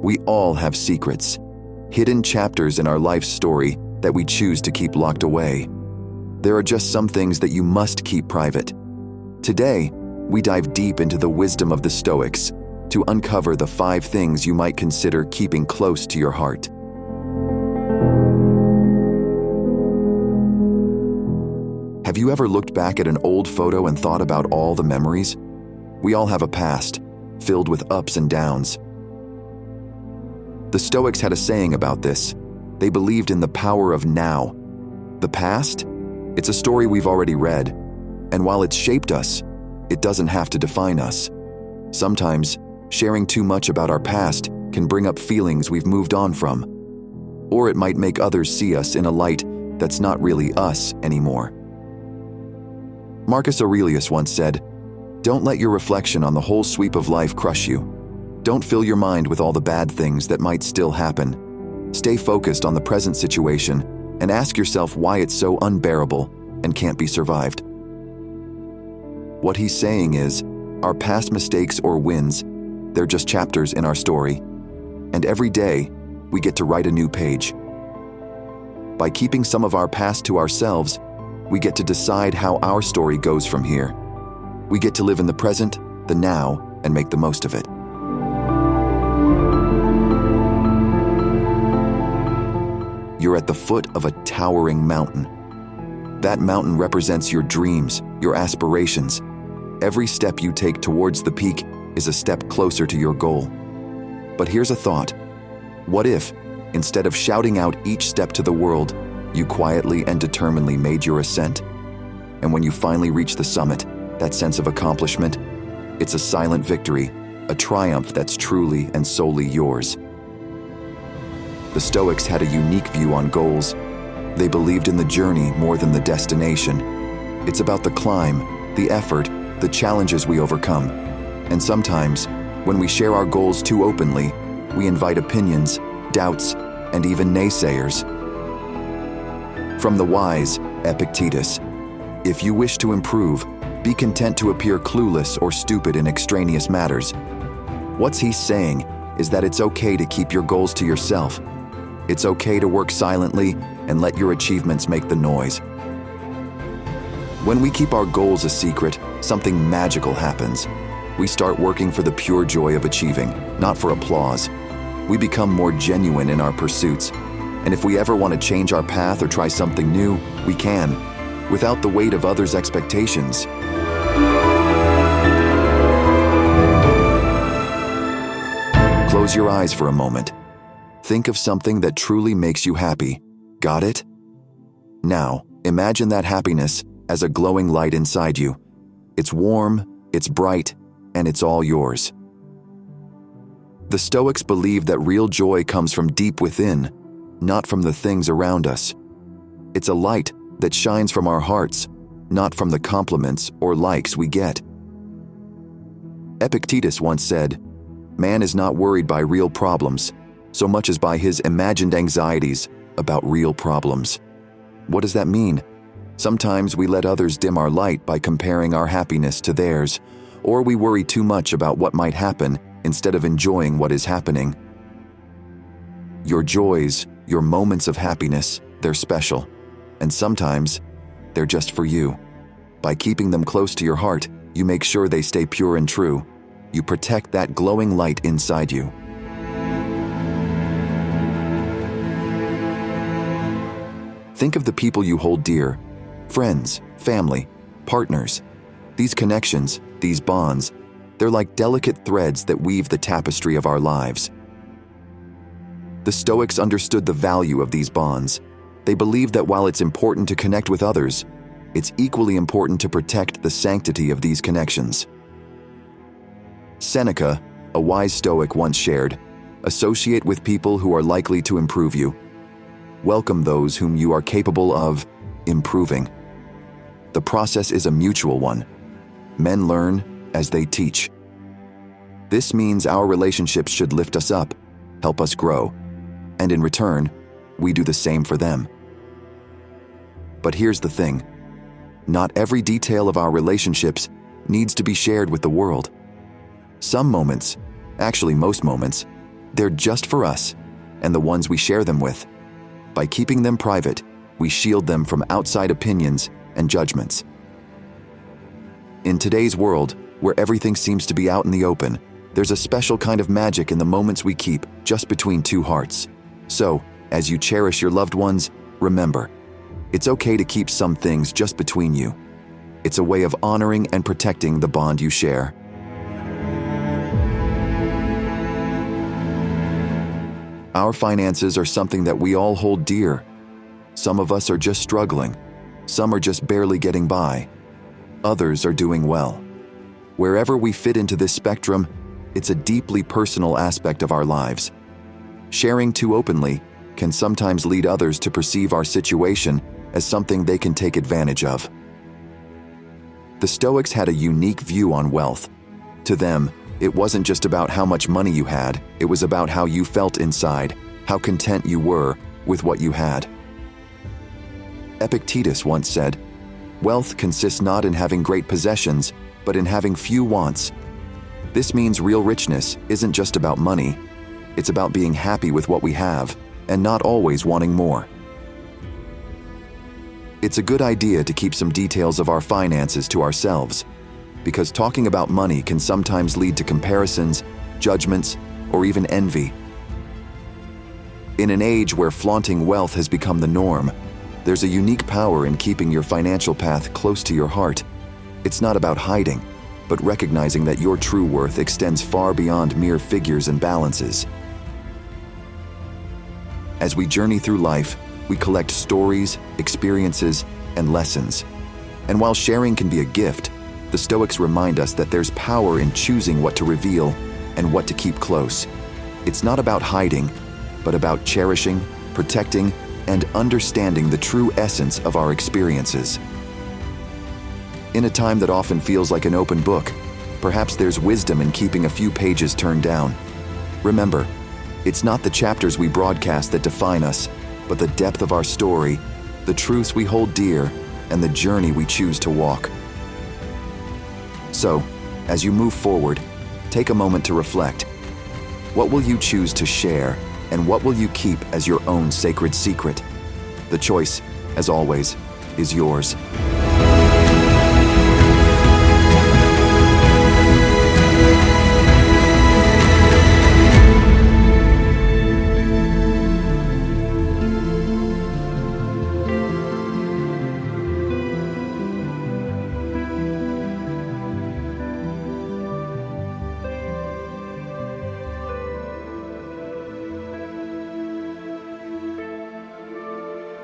We all have secrets, hidden chapters in our life's story that we choose to keep locked away. There are just some things that you must keep private. Today, we dive deep into the wisdom of the Stoics to uncover the 5 things you might consider keeping close to your heart. Have you ever looked back at an old photo and thought about all the memories? We all have a past, filled with ups and downs. The Stoics had a saying about this. They believed in the power of now. The past? It's a story we've already read, and while it's shaped us, it doesn't have to define us. Sometimes, sharing too much about our past can bring up feelings we've moved on from, or it might make others see us in a light that's not really us anymore. Marcus Aurelius once said, "Don't let your reflection on the whole sweep of life crush you. Don't fill your mind with all the bad things that might still happen. Stay focused on the present situation and ask yourself why it's so unbearable and can't be survived." What he's saying is, our past mistakes or wins, they're just chapters in our story, and every day, we get to write a new page. By keeping some of our past to ourselves, we get to decide how our story goes from here. We get to live in the present, the now, and make the most of it. You're at the foot of a towering mountain. That mountain represents your dreams, your aspirations. Every step you take towards the peak is a step closer to your goal. But here's a thought. What if, instead of shouting out each step to the world, you quietly and determinedly made your ascent? And when you finally reach the summit, that sense of accomplishment, it's a silent victory, a triumph that's truly and solely yours. The Stoics had a unique view on goals. They believed in the journey more than the destination. It's about the climb, the effort, the challenges we overcome. And sometimes, when we share our goals too openly, we invite opinions, doubts, and even naysayers. From the wise Epictetus, "If you wish to improve, be content to appear clueless or stupid in extraneous matters." What he's saying is that it's okay to keep your goals to yourself. It's okay to work silently and let your achievements make the noise. When we keep our goals a secret, something magical happens. We start working for the pure joy of achieving, not for applause. We become more genuine in our pursuits. And if we ever want to change our path or try something new, we can, without the weight of others' expectations. Close your eyes for a moment. Think of something that truly makes you happy. Got it? Now, imagine that happiness as a glowing light inside you. It's warm, it's bright, and it's all yours. The Stoics believe that real joy comes from deep within, not from the things around us. It's a light that shines from our hearts, not from the compliments or likes we get. Epictetus once said, "Man is not worried by real problems, so much as by his imagined anxieties about real problems." What does that mean? Sometimes we let others dim our light by comparing our happiness to theirs, or we worry too much about what might happen instead of enjoying what is happening. Your joys, your moments of happiness, they're special, and sometimes they're just for you. By keeping them close to your heart, you make sure they stay pure and true. You protect that glowing light inside you. Think of the people you hold dear, friends, family, partners. These connections, these bonds, they're like delicate threads that weave the tapestry of our lives. The Stoics understood the value of these bonds. They believed that while it's important to connect with others, it's equally important to protect the sanctity of these connections. Seneca, a wise Stoic, once shared, "Associate with people who are likely to improve you. Welcome those whom you are capable of improving." The process is a mutual one. Men learn as they teach. This means our relationships should lift us up, help us grow, and in return, we do the same for them. But here's the thing. Not every detail of our relationships needs to be shared with the world. Some moments, actually most moments, They're just for us and the ones we share them with. By keeping them private, we shield them from outside opinions and judgments. In today's world, where everything seems to be out in the open, there's a special kind of magic in the moments we keep just between two hearts. So, as you cherish your loved ones, remember, it's okay to keep some things just between you. It's a way of honoring and protecting the bond you share. Our finances are something that we all hold dear. Some of us are just struggling. Some are just barely getting by. Others are doing well. Wherever we fit into this spectrum, it's a deeply personal aspect of our lives. Sharing too openly can sometimes lead others to perceive our situation as something they can take advantage of. The Stoics had a unique view on wealth. To them, it wasn't just about how much money you had, it was about how you felt inside, how content you were with what you had. Epictetus once said, "Wealth consists not in having great possessions, but in having few wants." This means real richness isn't just about money, it's about being happy with what we have and not always wanting more. It's a good idea to keep some details of our finances to ourselves, because talking about money can sometimes lead to comparisons, judgments, or even envy. In an age where flaunting wealth has become the norm, there's a unique power in keeping your financial path close to your heart. It's not about hiding, but recognizing that your true worth extends far beyond mere figures and balances. As we journey through life, we collect stories, experiences, and lessons. And while sharing can be a gift, the Stoics remind us that there's power in choosing what to reveal and what to keep close. It's not about hiding, but about cherishing, protecting, and understanding the true essence of our experiences. In a time that often feels like an open book, perhaps there's wisdom in keeping a few pages turned down. Remember, it's not the chapters we broadcast that define us, but the depth of our story, the truths we hold dear, and the journey we choose to walk. So, as you move forward, take a moment to reflect. What will you choose to share, and what will you keep as your own sacred secret? The choice, as always, is yours.